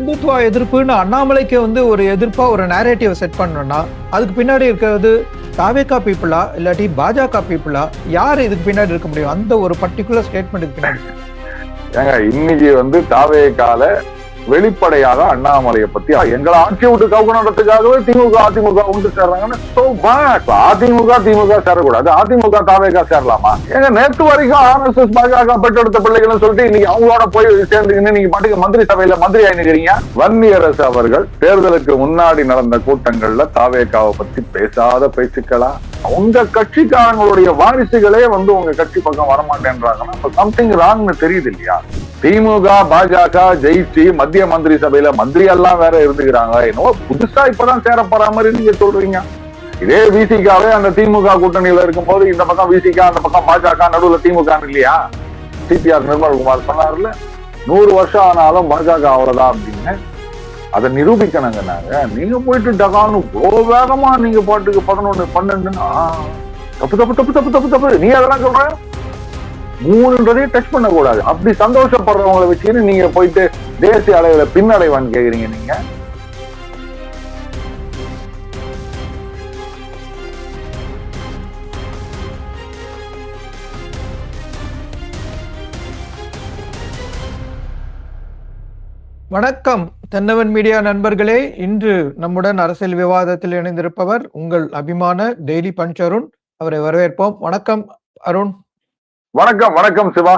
இந்துத்துவ எதிர்ப்புன்னு அண்ணாமலைக்கு வந்து ஒரு எதிர்ப்பா ஒரு நேரேட்டிவ் செட் பண்ணணும்னா அதுக்கு பின்னாடி இருக்கிறது தாவேகா பீப்புளா இல்லாட்டி பாஜக பீப்புளா? யாரு இதுக்கு பின்னாடி இருக்க முடியும்? அந்த ஒரு பர்டிகுலர் ஸ்டேட்மெண்ட் பின்னாடி ஏங்க இன்னைக்கு வந்து தாவேகால வெளிப்படையாக அண்ணாமலையை பத்தி எங்களை ஆட்சி விட்டு கவுக்கணுன்றதுக்காகவே திமுக அதிமுக ஒன்று சேர்றாங்கன்னு அதிமுக திமுக சேரக்கூடாது, அதிமுக தாவேகா சேரலாமா? ஏங்க நேற்று வரைக்கும் RSS பாஜக பெற்றெடுத்த பிள்ளைகள் சொல்லிட்டு இன்னைக்கு அவங்களோட போய் சேர்ந்துக்கின்னு நீங்க பாட்டுக்கு மந்திரி சபையில மந்திரி ஆயினுக்கிறீங்க. வன்னியரசு அவர்கள் தேர்தலுக்கு முன்னாடி நடந்த கூட்டங்கள்ல தாவேகாவை பத்தி பேசாத பேச்சுக்களா? உங்க கட்சிக்காரங்களுடைய வாரிசுகளே வந்து உங்க கட்சி பக்கம் வரமாட்டேன்றாங்கன்னா சம்திங் ராங்னு தெரியுது இல்லையா? திமுக பாஜக ஜெயிச்சு மத்திய மந்திரி சபையில மந்திரி எல்லாம் வேற இருந்துக்கிறாங்க. என்னவோ புதுசா இப்பதான் சேர போற மாதிரி நீங்க சொல்றீங்க. இதே விசிகாவே அந்த திமுக கூட்டணியில இருக்கும் போது இந்த பக்கம் விசிகா அந்த பக்கம் பாஜக நடுவுல திமுக இல்லையா? CPR நிர்மல்குமார் சொன்னார்ல 100 வருஷம் ஆனாலும் பாஜக அவ்வளவுதான் அப்படின்னு. அதை நிரூபிக்கணுங்க. நீங்க போயிட்டு டகான்னு வேகமா நீங்க பாட்டுக்கு 11 12 தப்பு தப்பு தப்பு தப்பு தப்பு தப்பு நீ அதெல்லாம் சொல்ற 3 டச் பண்ண கூடாது. அப்படி சந்தோஷப்படுறவங்களை வச்சுன்னு நீங்க போயிட்டு தேசிய அளவுல பின்னடைவான்னு கேக்குறீங்க. நீங்க வணக்கம் தென்னவன் மீடியா நண்பர்களே. இன்று நம்முடன் அரசியல் விவாதத்தில் இணைந்திருப்பவர் உங்கள் அபிமான டெய்லி பஞ்ச் அருண். அவரை வரவேற்போம். வணக்கம் அருண். வணக்கம். வணக்கம் சிவா.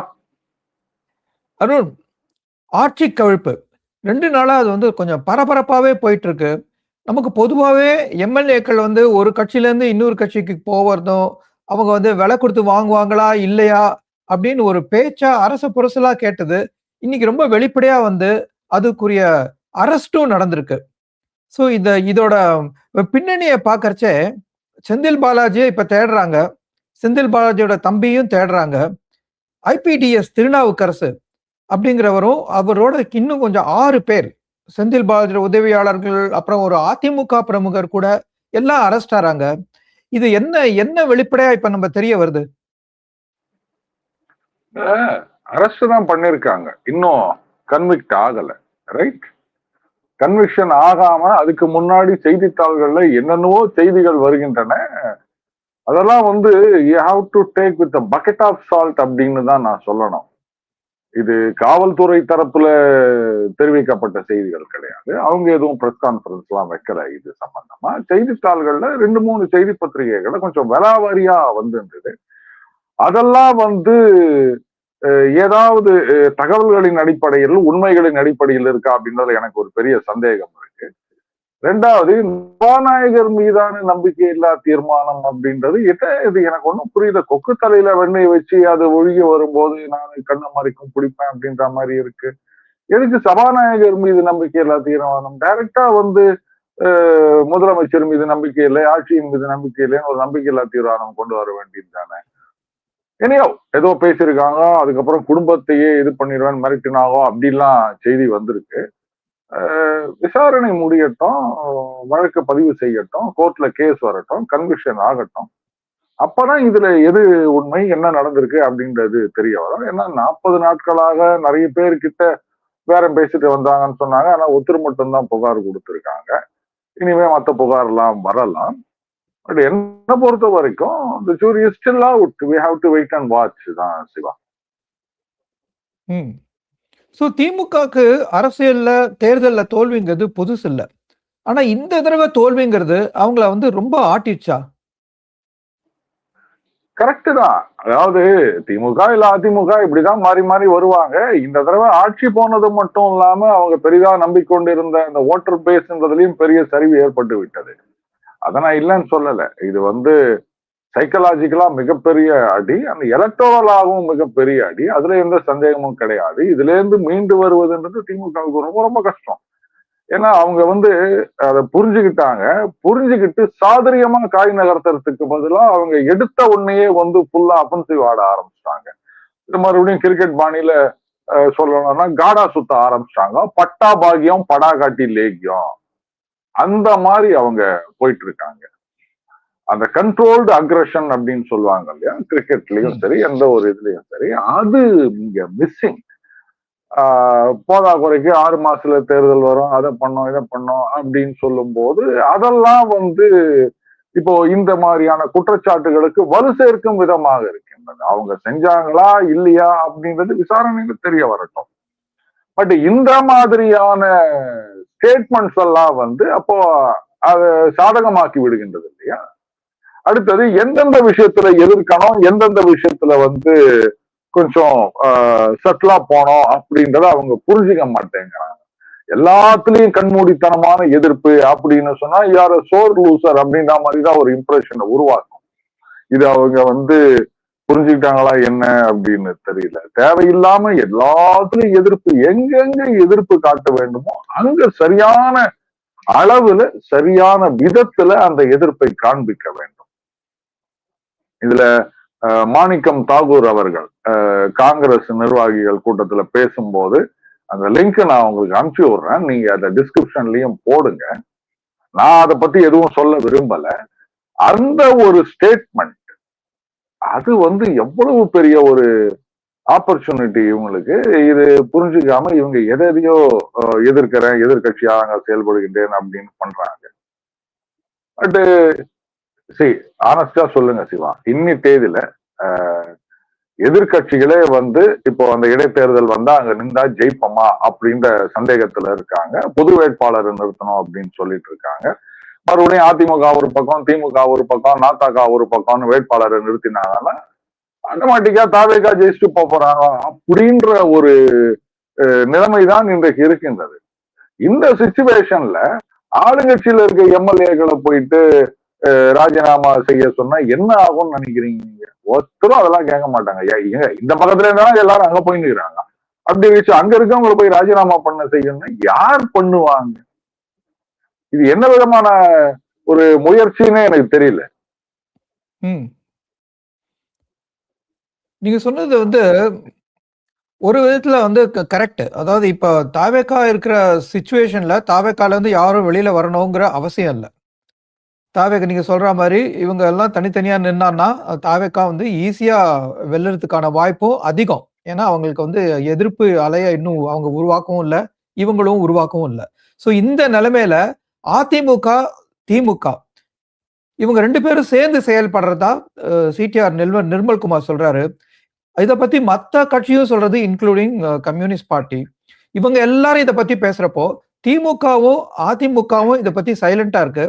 அருண், ஆட்சி கவிழ்ப்பு 2 நாளா அது வந்து கொஞ்சம் பரபரப்பாவே போயிட்டு இருக்கு. நமக்கு பொதுவாகவே எம்எல்ஏக்கள் வந்து ஒரு கட்சியில இருந்து இன்னொரு கட்சிக்கு போவதும் அவங்க வந்து விலை கொடுத்து வாங்குவாங்களா இல்லையா அப்படின்னு ஒரு பேச்சா அரச புரசலா கேட்டது. இன்னைக்கு ரொம்ப வெளிப்படையா வந்து அதுக்குரிய அரெஸ்டும் நடந்திருக்கு. ஸோ இதோட பின்னணியை பார்க்கறச்சே செந்தில் பாலாஜியை இப்ப தேடுறாங்க. செந்தில் பாலாஜியோட தம்பியும் தேடுறாங்க. IPDS திருநாவுக்கரசு அப்படிங்கிறவரும் அவரோட இன்னும் கொஞ்சம் 6 பேர் செந்தில் பாலாஜியோட உதவியாளர்கள் அப்புறம் ஒரு அதிமுக பிரமுகர் கூட எல்லாம் அரெஸ்ட் ஆறாங்க. இது என்ன வெளிப்படையா இப்ப நம்ம தெரிய வருது? அரெஸ்ட் தான் பண்ணிருக்காங்க, இன்னும் கன்விக்ட் ஆகல. ரைட், கன்விக்ஷன் ஆகாம அதுக்கு முன்னாடி செய்தித்தாள்கள்ல என்னென்னவோ செய்திகள் வருகின்றன. அதெல்லாம் வந்து you have to take with bucket of salt அப்படின்னு தான் நான் சொல்லணும். இது காவல்துறை தரப்புல தெரிவிக்கப்பட்ட செய்திகள் கிடையாது. அவங்க எதுவும் பிரஸ் கான்ஃபரன்ஸ் எல்லாம் வைக்கல. இது சம்பந்தமா செய்தித்தாள்கள்ல 2-3 செய்தி பத்திரிகைகளை கொஞ்சம் விலாவாரியா வந்திருந்தது. அதெல்லாம் வந்து ஏதாவது தகவல்களின் அடிப்படையில் உண்மைகளின் அடிப்படையில் இருக்கா அப்படின்றது எனக்கு ஒரு பெரிய சந்தேகம் இருக்கு. 2வது, சபாநாயகர் மீதான நம்பிக்கை இல்லா தீர்மானம் அப்படின்றது இது எனக்கு ஒன்றும் புரியல. கொக்கு தலையில வெண்ணெய் வச்சு அது ஒழுகி வரும்போது நான் கண்ண மறைக்கும் பிடிப்பேன் அப்படின்ற மாதிரி இருக்கு. எதுக்கு சபாநாயகர் மீது நம்பிக்கை இல்லா தீர்மானம்? டைரக்டா வந்து முதலமைச்சர் மீது நம்பிக்கை இல்லை, ஆட்சியின் மீது நம்பிக்கை இல்லைன்னு ஒரு நம்பிக்கை இல்லா தீர்மானம் கொண்டு வர வேண்டியது தானே. என்னையோ ஏதோ பேசியிருக்காங்க, அதுக்கப்புறம் குடும்பத்தையே இது பண்ணிடுவேன் மிரட்டினாகோ அப்படிலாம் செய்தி வந்திருக்கு. விசாரணை முடியட்டும், வழக்கு பதிவு செய்யட்டும், கோர்ட்ல கேஸ் வரட்டும், கன்விக்ஷன் ஆகட்டும். அப்பதான் இதுல எது உண்மை, என்ன நடந்திருக்கு அப்படின்றது தெரிய வரும். ஏன்னா 40 நாட்களாக நிறைய பேர்கிட்ட பேரம் பேசிட்டு வந்தாங்கன்னு சொன்னாங்க. ஆனா ஒருத்தர் மட்டும்தான் புகார் கொடுத்திருக்காங்க. இனிமே மற்ற புகார் எல்லாம் வரலாம். பட் என்ன பொறுத்த வரைக்கும் the jury is still out. We have to wait and watch தான் சிவா. ஸோ திமுகக்கு அரசியல்ல தேர்தல்ல தோல்விங்கிறது புதுசு இல்லை. ஆனா இந்த தடவை தோல்விங்கிறது அவங்கள வந்து ரொம்ப ஆட்டிடுச்சா? கரெக்ட் தான். அதாவது திமுக இல்ல அதிமுக இப்படிதான் மாறி மாறி வருவாங்க. இந்த தடவை ஆட்சி போனது மட்டும் இல்லாம அவங்க பெரிதா நம்பிக்கொண்டிருந்த அந்த ஓட்டர் பேஸ்ன்றதுலயும் பெரிய சரிவு ஏற்பட்டு விட்டது. அதை நான் இல்லைன்னு சொல்லல. இது வந்து சைக்கலாஜிக்கலா மிகப்பெரிய அடி, அந்த எலக்டோரலாகவும் மிகப்பெரிய அடி. அதுல எந்த சந்தேகமும் கிடையாது. இதுல இருந்து மீண்டு வருவதுன்றது திமுகவுக்கு ரொம்ப ரொம்ப கஷ்டம். ஏன்னா அவங்க வந்து அதை புரிஞ்சுக்கிட்டு சாதுரியமா காய் நகர்த்துறதுக்கு பதிலா அவங்க எடுத்த உடனேயே வந்து ஃபுல்லா அஃபென்சிவ் ஆட ஆரம்பிச்சிட்டாங்க. இது மறுபடியும் கிரிக்கெட் பாணியில சொல்லணும்னா காடா சுத்த ஆரம்பிச்சிட்டாங்க. பட்டா பாகியம் படா காட்டி லேகியம் அந்த மாதிரி அவங்க போயிட்டு இருக்காங்க. அந்த கண்ட்ரோல்டு அக்ரஷன் அப்படின்னு சொல்லுவாங்க இல்லையா, கிரிக்கெட்லயும் சரி எந்த ஒரு இதுலயும் சரி, அது இங்க மிஸ்ஸிங். போதாக்குறைக்கு 6 மாசத்துல தேர்தல் வரும், அதை பண்ணோம் இதை பண்ணோம் அப்படின்னு சொல்லும் போது அதெல்லாம் வந்து இப்போ இந்த மாதிரியான குற்றச்சாட்டுகளுக்கு வலு சேர்க்கும் விதமாக இருக்கின்றது. அவங்க செஞ்சாங்களா இல்லையா அப்படின்றது விசாரணையில தெரிய வரட்டும். பட் இந்த மாதிரியான ஸ்டேட்மெண்ட்ஸ் எல்லாம் வந்து அப்போ அதை சாதகமாக்கி விடுகின்றது இல்லையா? அடுத்தது எந்தெந்த விஷயத்துல எதிர்க்கணும், எந்தெந்த விஷயத்துல வந்து கொஞ்சம் சட்டிலா போனோம் அப்படின்றத அவங்க புரிஞ்சுக்க மாட்டேங்கிறாங்க. எல்லாத்துலயும் கண்மூடித்தனமான எதிர்ப்பு அப்படின்னு சொன்னா யார சோர் லூசர் அப்படின்ற மாதிரிதான் ஒரு இம்ப்ரெஷனை உருவாக்கும். இது அவங்க வந்து புரிஞ்சுக்கிட்டாங்களா என்ன அப்படின்னு தெரியல. தேவையில்லாம எல்லாத்துலயும் எதிர்ப்பு, எங்கெங்க எதிர்ப்பு காட்ட வேண்டுமோ அங்க சரியான அளவுல சரியான விதத்துல அந்த எதிர்ப்பை காண்பிக்க வேண்டும். இதுல மாணிக்கம் தாகூர் அவர்கள் காங்கிரஸ் நிர்வாகிகள் கூட்டத்துல பேசும்போது அந்த லிங்க் நான் உங்களுக்கு அனுப்பிச்சு விடுறேன், நீங்க அதை டிஸ்கிரிப்ஷன்லயும் போடுங்க. நான் அதை பத்தி எதுவும் சொல்ல விரும்பல. அந்த ஒரு ஸ்டேட்மெண்ட் அது வந்து எவ்வளவு பெரிய ஒரு ஆப்பர்ச்சுனிட்டி இவங்களுக்கு. இது புரிஞ்சுக்காம இவங்க எதையோ எதிர்க்கிறேன், எதிர்கட்சியாக செயல்படுகின்றேன் அப்படின்னு பண்றாங்க. பட் சரி, ஆனஸ்டா சொல்லுங்க சிவா, இன்னி தேதியில எதிர்கட்சிகளே வந்து இப்போ அந்த இடைத்தேர்தல் வந்தா அங்க நின்றா ஜெயிப்போமா அப்படின்ற சந்தேகத்துல இருக்காங்க. பொது வேட்பாளரை நிறுத்தணும் அப்படின்னு சொல்லிட்டு இருக்காங்க. மறுபடியும் அதிமுக ஒரு பக்கம், திமுக ஒரு பக்கம், நாதக ஒரு பக்கம்னு வேட்பாளரை நிறுத்தினாங்கன்னா ஆட்டோமேட்டிக்கா தாவேகா ஜெயிச்சுட்டு போறாங்க அப்படின்ற ஒரு நிலைமைதான் இன்றைக்கு இருக்கின்றது. இந்த சிச்சுவேஷன்ல ஆளுங்கட்சியில இருக்க எம்எல்ஏக்களை போயிட்டு ராஜினாமா செய்ய சொன்னா என்ன ஆகும்னு நினைக்கிறீங்க நீங்க? ஒருத்தரும் அதெல்லாம் கேட்க மாட்டாங்க. இந்த பக்கத்துல இருந்தாலும் எல்லாரும் அங்க போய் நிற்கிறாங்க. அப்படி வச்சு அங்க இருக்கவங்களை போய் ராஜினாமா பண்ண செய்யணும்னா யார் பண்ணுவாங்க? இது என்ன விதமான ஒரு முயற்சின்னு எனக்கு தெரியல. நீங்க சொன்னது வந்து ஒரு விதத்துல வந்து கரெக்ட். அதாவது இப்ப தாவேகா இருக்கிற சிச்சுவேஷன்ல தாவேகால இருந்து யாரும் வெளியில வரணுங்கிற அவசியம் இல்லை. தாவேகா நீங்க சொல்ற மாதிரி இவங்க எல்லாம் தனித்தனியா நின்னான்னா தாவேகா வந்து ஈஸியா வெல்லுறதுக்கான வாய்ப்பும் அதிகம். ஏன்னா அவங்களுக்கு வந்து எதிர்ப்பு அலைய இன்னும் அவங்க உருவாக்கவும் இல்லை, இவங்களும் உருவாக்கவும் இல்லை. ஸோ இந்த நிலைமையில அதிமுக திமுக இவங்க 2 பேரும் சேர்ந்து செயல்படுறதா சிடிஆர் நிர்மல்குமார் சொல்றாரு. இதை பத்தி மத்த கட்சியும் சொல்றது, இன்க்ளூடிங் கம்யூனிஸ்ட் பார்ட்டி. இவங்க எல்லாரும் இதை பத்தி பேசுறப்போ திமுகவும் அதிமுகவும் இதை பத்தி சைலண்டா இருக்கு,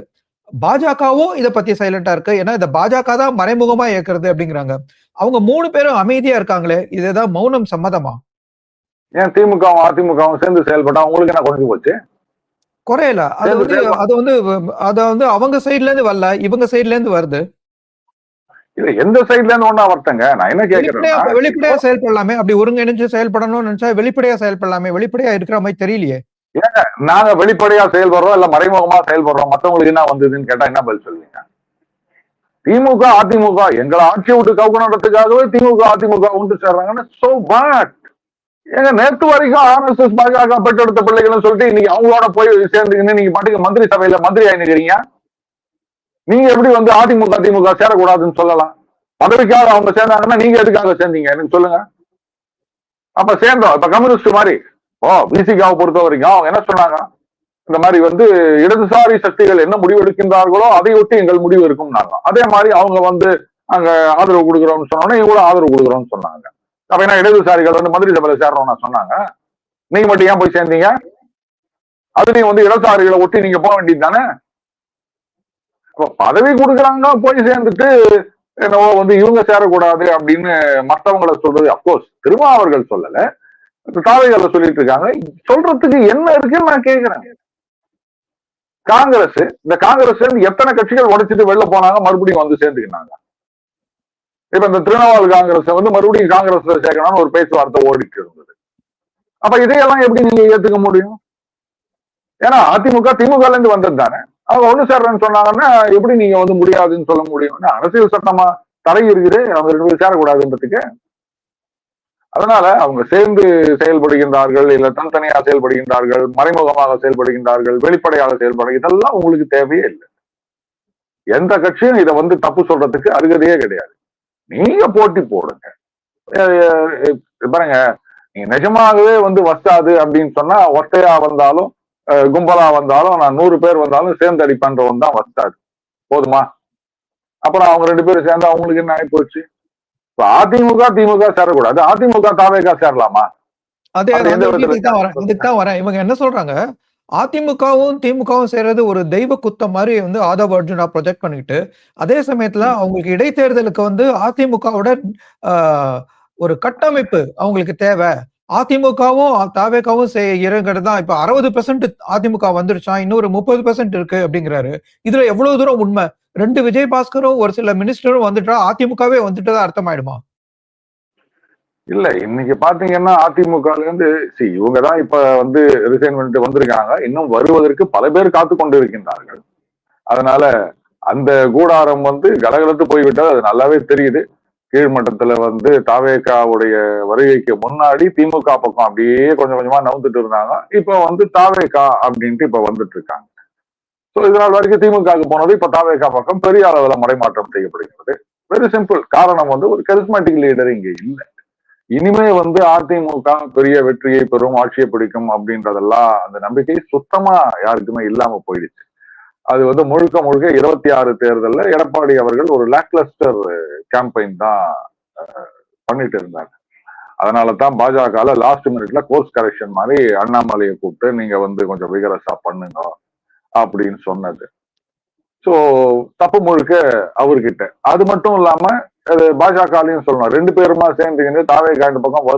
பாஜகவும் இதை பத்தி சைலண்டா இருக்கு. ஏன்னா இந்த பாஜக தான் மறைமுகமா ஏற்கிறது அப்படிங்கிறாங்க. அவங்க 3 பேரும் அமைதியா இருக்காங்களே, இதுதான் மௌனம் சம்மதமா? ஏன் திமுகவும் அதிமுகவும் சேர்ந்து செயல்பட்டா உங்களுக்கு என்ன குறைஞ்சு போச்சு? குறையல. அது வந்து அவங்க சைட்ல இருந்து வரல, இவங்க சைட்ல இருந்து வருது. இல்ல எந்த சைட்ல இருந்து ஒண்ணா வரட்டங்க. நான் என்ன கேட்கிறேன், வெளிப்படையா செயல்படலாமே. அப்படி ஒருங்கிணைஞ்சு செயல்படணும்னு நினைச்சா வெளிப்படையா செயல்படலாமே. வெளிப்படையா இருக்கிற மாதிரி தெரியலையே. ஏங்க நாங்க வெளிப்படையா செயல்படுறோம் இல்ல மறைமுகமா செயல்படுறோம், மத்தவங்களுக்கு என்ன வந்ததுன்னு கேட்டா என்ன பதில் சொல்லுவீங்க? திமுக அதிமுக எங்களை ஆட்சி விட்டு கவுக்கணுன்றதுக்காகவே திமுக அதிமுக ஒன்று சேர்றாங்கன்னா சோ வாட்? ஏங்க நேற்று வரைக்கும் ஆர்எஸ்எஸ் பாஜக பெற்றெடுத்த பிள்ளைகள் சொல்லிட்டு இன்னைக்கு அவங்களோட போய் சேர்ந்துக்கின்னு நீங்க பாட்டுக்கு மந்திரி சபையில மந்திரி ஆயினுக்கிறீங்க. நீங்க எப்படி வந்து அதிமுக திமுக சேரக்கூடாதுன்னு சொல்லலாம்? பதவிக்காக அவங்க சேர்ந்தாங்கன்னா நீங்க எதுக்காக சேர்ந்தீங்க எனக்கு சொல்லுங்க. அப்ப சேர்ந்தோம். இப்ப கம்யூனிஸ்ட் மாதிரி பிசிகாவை பொறுத்த வரைக்கும் அவங்க என்ன சொன்னாங்க, இந்த மாதிரி வந்து இடதுசாரி சக்திகள் என்ன முடிவு எடுக்கின்றார்களோ அதை ஒட்டி எங்கள் முடிவு இருக்கும். அதே மாதிரி அவங்க வந்து அங்க ஆதரவு கொடுக்குறோம்னு சொன்னோன்னா இவங்களும் ஆதரவு கொடுக்குறோம்னு சொன்னாங்க. அப்ப என்ன இடதுசாரிகள் வந்து மந்திரி சபையில சேர்றோம்னா சொன்னாங்க? நீங்க மட்டும் ஏன் போய் சேர்ந்தீங்க? அதுலயும் வந்து இடதுசாரிகளை ஒட்டி நீங்க போக வேண்டியது தானே? பதவி கொடுக்குறாங்க போய் சேர்ந்துட்டு என்னவோ வந்து இவங்க சேரக்கூடாது அப்படின்னு மற்றவங்களை சொல்றது. அப்கோர்ஸ் திருமாவர்கள் சொல்லல, தாவைகளை சொல்லிட்டு இருக்காங்க. சொல்றதுக்கு என்ன இருக்குன்னு நான் கேட்கிறேன். காங்கிரஸ், இந்த காங்கிரஸ் எத்தனை கட்சிகள் உடைச்சிட்டு வெளில போனாங்க, மறுபடியும் வந்து சேர்ந்துக்கினாங்க. இப்ப இந்த திரிணாமுல் காங்கிரஸ் வந்து மறுபடியும் காங்கிரஸ்ல சேர்க்கணும்னு ஒரு பேச்சுவார்த்தை ஓடிட்டு இருந்தது. அப்ப இதையெல்லாம் எப்படி நீங்க ஏத்துக்க முடியும்? ஏன்னா அதிமுக திமுக இருந்து வந்தது தானே. அவங்க ஒண்ணு சேர்றேன்னு சொன்னாங்கன்னா எப்படி நீங்க வந்து முடியாதுன்னு சொல்ல முடியும்? அரசியல் சட்டமா தடை இருக்குது அவங்க 2 பேரும் சேரக்கூடாதுன்றதுக்கு. அதனால அவங்க சேர்ந்து செயல்படுகின்றார்கள் இல்ல தனித்தனியா செயல்படுகின்றார்கள், மறைமுகமாக செயல்படுகின்றார்கள், வெளிப்படையாக செயல்பட, இதெல்லாம் உங்களுக்கு தேவையே இல்லை. எந்த கட்சியும் இதை வந்து தப்பு சொல்றதுக்கு அருகதையே கிடையாது. நீங்க போட்டி போடுங்க. பாருங்க, நீங்க நிஜமாகவே வந்து வஸ்தாது அப்படின்னு சொன்னா ஒத்தையா வந்தாலும் கும்பலா வந்தாலும் நான் 100 பேர் வந்தாலும் சேர்ந்து அடிப்பன்றவன் தான் வஸ்தாது. போதுமா? அப்புறம் அவங்க 2 பேரும் சேர்ந்து அவங்களுக்கு என்ன ஆகி போச்சு? இப்ப அதிமுக திமுக சேரக்கூடாது, அதிமுக தாவேகா சேரலாமா? அதே அது எந்த அந்த விதத்துல விஷயத்துக்கு தான் வரேன் அதுக்கு தான் வரேன். இவங்க என்ன சொல்றாங்க, அதிமுகவும் திமுகவும் சேர்றது ஒரு தெய்வ குத்தம் மாதிரி வந்து ஆதவ அர்ஜுனா ப்ரொஜெக்ட் பண்ணிட்டு, அதே சமயத்துல அவங்களுக்கு இடைத்தேர்தலுக்கு வந்து அதிமுகவோட ஒரு கட்டமைப்பு அவங்களுக்கு தேவை. அதிமுகவும் தாவேகாவும் இறங்குறது தான் இப்ப 60% அதிமுக வந்துருச்சான், இன்னொரு 30% இருக்கு அப்படிங்கிறாரு. இதுல எவ்வளவு தூரம் உண்மை? 2 விஜயபாஸ்கரும் ஒரு சில மினிஸ்டரும் வந்துட்டா அதிமுகவே வந்துட்டதா அர்த்தமாயிடுமா? இல்ல இன்னைக்கு பாத்தீங்கன்னா அதிமுகல இருந்து இவங்கதான் இப்ப வந்து ரிசைன் பண்ணிட்டு வந்திருக்காங்க. இன்னும் வருவதற்கு பல பேர் காத்து கொண்டு இருக்கின்றார்கள். அதனால அந்த கூடாரம் வந்து கலகலத்து போய்விட்டது, அது நல்லாவே தெரியுது. கீழ்மட்டத்துல வந்து தாவேகாவுடைய வருகைக்கு முன்னாடி திமுக பக்கம் அப்படியே கொஞ்சம் கொஞ்சமா நவுந்துட்டு இருந்தாங்க. இப்ப வந்து தாவேகா அப்படின்ட்டு இப்ப வந்துட்டு இருக்காங்க. சோ இதனால் வரைக்கும் திமுகவுக்கு போனது இப்ப தாவேகா பக்கம் பெரிய அளவுல மடைமாற்றம் செய்யப்படுகிறது. Very simple. காரணம் வந்து ஒரு கரிஸ்மேட்டிக் லீடர் இங்க இல்ல. இனிமே வந்து அதிமுக பெரிய வெற்றியை பெறும், ஆட்சியை பிடிக்கும் அப்படின்றதெல்லாம் அந்த நம்பிக்கை சுத்தமா யாருக்குமே இல்லாம போயிடுச்சு. அது வந்து முழுக்க முழுக்க 26 தேர்தல்ல எடப்பாடி அவர்கள் ஒரு லாக்லஸ்டர் கேம்பெயின் தான் பண்ணிட்டு இருந்தாங்க. அதனாலதான் பாஜக லாஸ்ட் மினிட்ல கோர்ஸ் கரெக்ஷன் மாதிரி அண்ணாமலையை கூப்பிட்டு நீங்க வந்து கொஞ்சம் விகரசா பண்ணுங்க அப்படின்னு சொன்னது. சோ தப்பு முழுக்க அவர்கிட்ட. அது மட்டும் இல்லாம பாஜகலையும் சொல்லணும், 2 பேருமா சேர்ந்துக்கிட்டு தாவேகா இந்த பக்கம்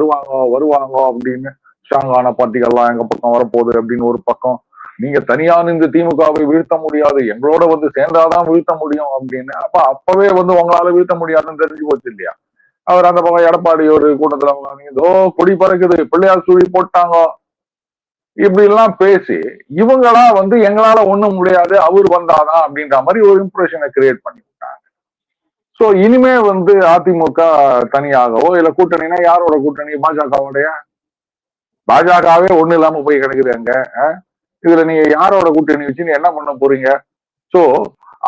வருவாங்க அப்படின்னு ஸ்ட்ராங்கான பார்ட்டிகள்லாம் எங்க பக்கம் வரப்போகுது அப்படின்னு ஒரு பக்கம், நீங்க தனியா நின்று திமுகவை வீழ்த்த முடியாது, எங்களோட வந்து சேர்ந்தாதான் வீழ்த்த முடியும் அப்படின்னு. அப்பவே வந்து உங்களால வீழ்த்த முடியாதுன்னு தெரிஞ்சு போச்சு இல்லையா? அவர் அந்த பக்கம் எடப்பாடி ஒரு கூட்டத்துல ஏதோ கொடி பறக்குது, பிள்ளையார் சூழி போட்டாங்க இப்படி எல்லாம் பேசி இவங்களா வந்து எங்களால ஒண்ணும் முடியாது அவர் வந்தாதான் அப்படின்ற மாதிரி ஒரு இம்ப்ரெஷனை கிரியேட் பண்ணிவிட்டாங்க. சோ இனிமே வந்து அதிமுக தனியாகவோ இல்ல கூட்டணினா யாரோட கூட்டணி? பாஜகவுடைய. பாஜகவே ஒண்ணு இல்லாம போய் கிடக்குது அங்க. இதுல நீங்க யாரோட கூட்டணி வச்சு என்ன பண்ண போறீங்க? சோ